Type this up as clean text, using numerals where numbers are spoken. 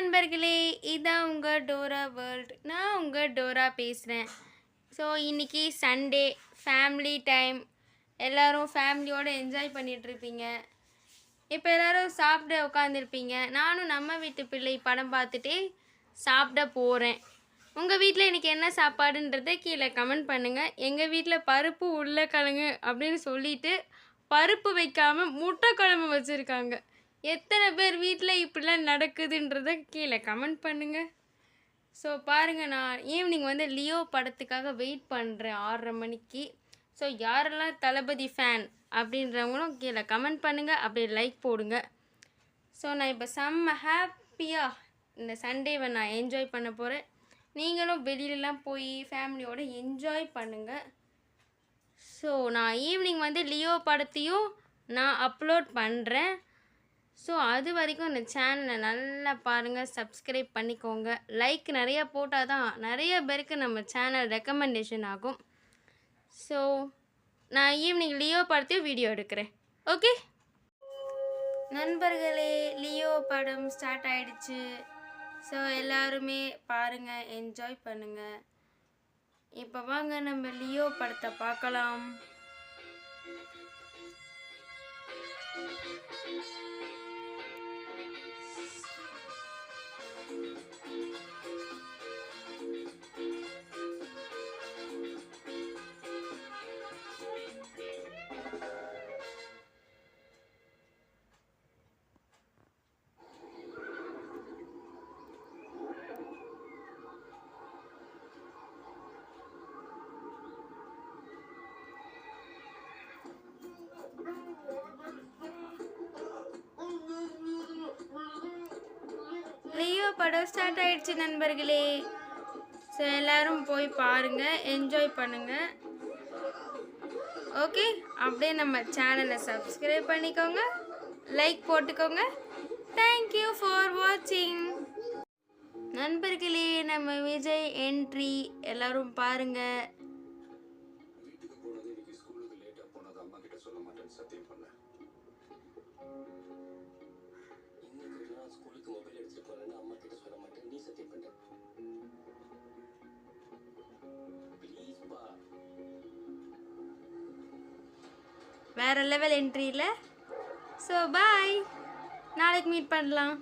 நண்பர்களே, இதான் உங்கள் டோரா வேர்ல்ட். நான் உங்கள் டோரா பேசுகிறேன். ஸோ இன்றைக்கி சண்டே ஃபேமிலி டைம். எல்லோரும் ஃபேமிலியோடு என்ஜாய் பண்ணிகிட்ருப்பீங்க. இப்போ எல்லோரும் சாப்பிட உட்காந்துருப்பீங்க. நானும் நம்ம வீட்டு பிள்ளை படம் பார்த்துட்டே சாப்பிட போகிறேன். உங்கள் வீட்டில் இன்றைக்கி என்ன சாப்பாடுன்றதை கீழே கமெண்ட் பண்ணுங்கள். எங்கள் வீட்டில் பருப்பு உருளைக்கிழங்கு அப்படின்னு சொல்லிட்டு பருப்பு வைக்காமல் முட்டை குழம்பு வச்சுருக்காங்க. எத்தனை பேர் வீட்டில் இப்படிலாம் நடக்குதுன்றதை கீழே கமெண்ட் பண்ணுங்கள். ஸோ பாருங்கள், நான் ஈவினிங் லியோ படத்துக்காக வெயிட் பண்ணுறேன் 6:30 மணிக்கு. ஸோ யாரெல்லாம் தளபதி ஃபேன் அப்படின்றவங்களும் கீழே கமெண்ட் பண்ணுங்கள், அப்படியே லைக் போடுங்க. ஸோ நான் இப்போ செம்ம ஹாப்பியாக இந்த சண்டேவை நான் என்ஜாய் பண்ண போகிறேன். நீங்களும் வெளியிலலாம் போய் ஃபேமிலியோடு என்ஜாய் பண்ணுங்கள். ஸோ நான் ஈவினிங் லியோ படத்தையும் நான் அப்லோட் பண்ணுறேன். ஸோ அது வரைக்கும் இந்த சேனலை நல்லா பாருங்கள், சப்ஸ்கிரைப் பண்ணிக்கோங்க. லைக் நிறையா போட்டால் தான் நிறைய பேருக்கு நம்ம சேனல் ரெக்கமெண்டேஷன் ஆகும். ஸோ நான் ஈவினிங் லியோ படத்தையும் வீடியோ எடுக்கிறேன். ஓகே நண்பர்களே, லியோ படம் ஸ்டார்ட் ஆகிடுச்சு. ஸோ எல்லாருமே பாருங்கள், என்ஜாய் பண்ணுங்கள். இப்போ வாங்க நம்ம லியோ படத்தை பார்க்கலாம். லியோ படம் ஸ்டார்ட் ஆகிடுச்சு நண்பர்களே. ஸோ எல்லோரும் போய் பாருங்கள், என்ஜாய் பண்ணுங்கள். ஓகே, அப்படியே நம்ம சேனலை சப்ஸ்கிரைப் பண்ணிக்கோங்க, லைக் போட்டுக்கோங்க. தேங்க்யூ ஃபார் வாட்சிங். நண்பர்களே, நம்ம விஜய் என்ட்ரி எல்லோரும் பாருங்கள். வேறு லெவல் என்ட்ரியில். ஸோ பாய், நாளைக்கு மீட் பண்ணலாம்.